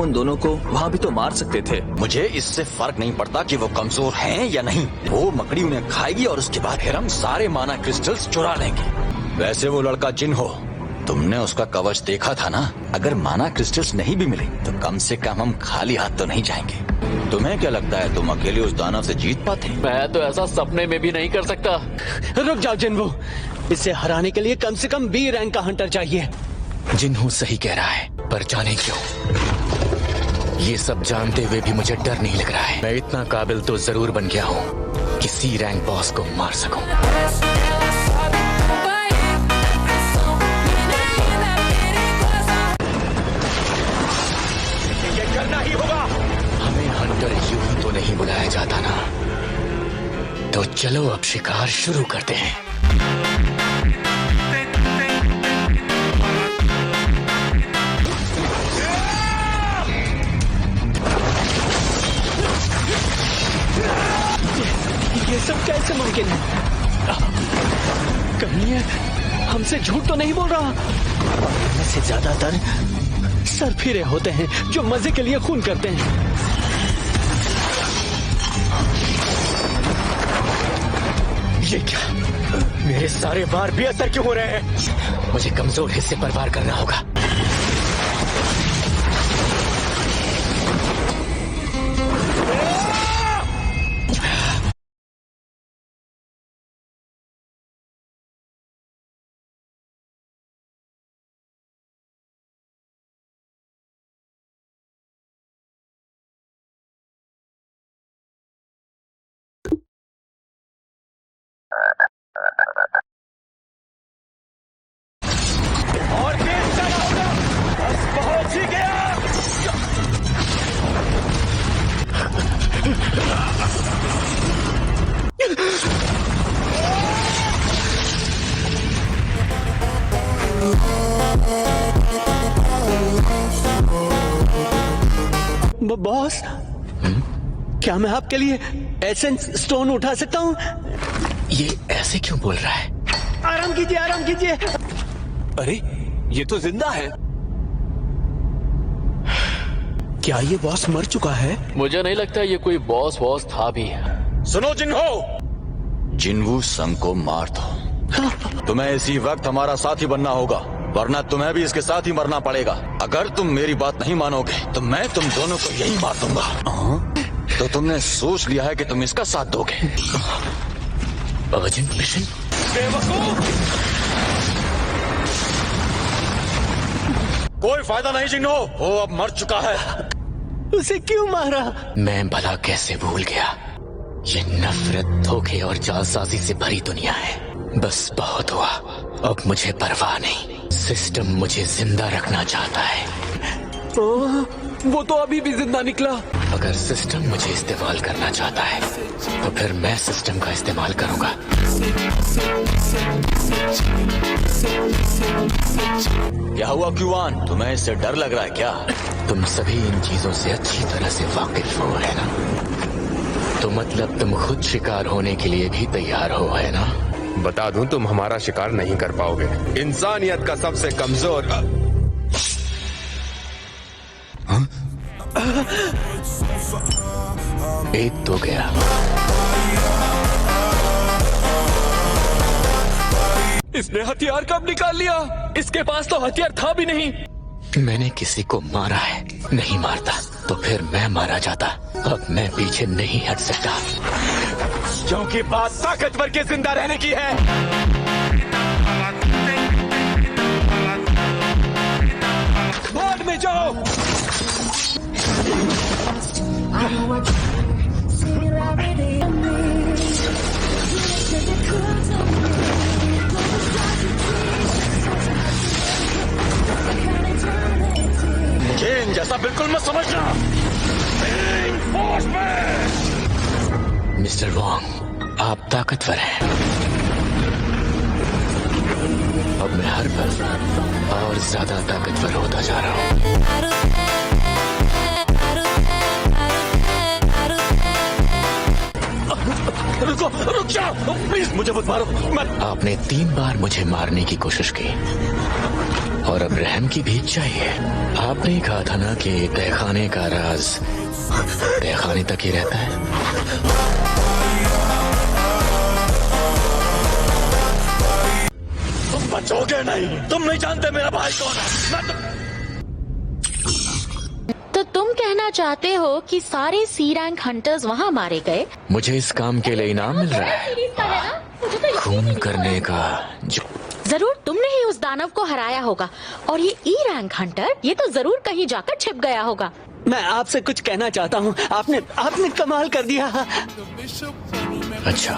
हम उन दोनों को वहाँ भी तो मार सकते थे। मुझे इससे फर्क नहीं पड़ता कि वो कमजोर हैं या नहीं। वो मकड़ी उन्हें खाएगी और उसके बाद फिर हम सारे माना क्रिस्टल्स चुरा लेंगे। वैसे वो लड़का जिन हो, तुमने उसका कवच देखा था ना? अगर माना क्रिस्टल्स नहीं भी मिले तो कम से कम हम खाली हाथ तो नहीं जाएंगे। तुम्हें क्या लगता है तुम अकेले उस दानव से जीत पाते? मैं तो ऐसा सपने में भी नहीं कर सकता। रुक जाओ जिन्हू, इसे हराने के लिए कम से कम बी रैंक का हंटर चाहिए। जिन्हू सही कह रहा है, पर जाने क्यों, ये सब जानते हुए भी मुझे डर नहीं लग रहा है। मैं इतना काबिल तो जरूर बन गया हूँ कि सी रैंक बॉस को मार सकूं। ये करना ही होगा। हमें हंटर यूं ही तो नहीं बुलाया जाता ना। तो चलो अब शिकार शुरू करते हैं। ये सब कैसे मुमकिन है? कहीं ये हमसे झूठ तो नहीं बोल रहा? इनमें से ज्यादातर सरफिरे होते हैं जो मजे के लिए खून करते हैं। ये क्या? मेरे सारे वार बेअसर क्यों हो रहे हैं? मुझे कमजोर हिस्से पर वार करना होगा। और तेज चला होगा। बस पहुंच ही गया। बॉस, क्या मैं आपके लिए एसेंस स्टोन उठा सकता हूँ? ये ऐसे क्यों बोल रहा है? आराम कीजिए, आराम कीजिए। अरे ये तो जिंदा है। क्या ये बॉस मर चुका है? मुझे नहीं लगता ये कोई बॉस वॉस था भी। सुनो जिन्हो, जिन्वू संग को मार दो। तुम्हें इसी वक्त हमारा साथी बनना होगा, वरना तुम्हें भी इसके साथ ही मरना पड़ेगा। अगर तुम मेरी बात नहीं मानोगे तो मैं तुम दोनों को यही मार दूंगा। तो तुमने सोच लिया है कि तुम इसका साथ दोगे? Urgent mission? कोई फायदा नहीं जिन्हो, वो अब मर चुका है। उसे क्यों मारा? मैं भला कैसे भूल गया? ये नफरत, धोखे और जालसाजी से भरी दुनिया है। बस बहुत हुआ, अब मुझे परवाह नहीं। सिस्टम मुझे जिंदा रखना चाहता है। वो तो अभी भी जिंदा निकला। अगर सिस्टम मुझे इस्तेमाल करना चाहता है तो फिर मैं सिस्टम का इस्तेमाल करूंगा। क्या हुआ क्यूआन, तुम्हें इससे डर लग रहा है क्या? तुम सभी इन चीजों से अच्छी तरह से वाकिफ हो, है ना? तो मतलब तुम खुद शिकार होने के लिए भी तैयार हो, है ना? बता दूं, तुम हमारा शिकार नहीं कर पाओगे। इंसानियत का सबसे कमजोर। एक तो गया। इसने हथियार कब निकाल लिया? इसके पास तो हथियार था भी नहीं। मैंने किसी को मारा है, नहीं मारता तो फिर मैं मारा जाता। अब मैं पीछे नहीं हट सकता, क्योंकि बात ताकतवर के जिंदा रहने की है। बाद में जाओ। मुझे इन जैसा बिल्कुल मत समझना। मिस्टर वॉन्ग, आप ताकतवर हैं। अब मैं हर पल और ज्यादा ताकतवर होता जा रहा हूँ। रुक जाओ, प्लीज मुझे मत मारो। आपने 3 बार मुझे मारने की कोशिश की और अब रहम की भीख चाहिए। आपने ही कहा था ना कि तहखाने का राज तहखाने तक ही रहता है। तुम बचोगे नहीं। तुम नहीं जानते मेरा भाई कौन है। तो तुम कहना चाहते हो कि सारे सी रैंक हंटर्स वहाँ मारे गए? मुझे इस काम के लिए इनाम मिल रहा है, खून करने का। जो जरूर तुमने ही उस दानव को हराया होगा, और ये ई रैंक हंटर ये तो जरूर कहीं जाकर छिप गया होगा। मैं आपसे कुछ कहना चाहता हूँ। आपने कमाल कर दिया। अच्छा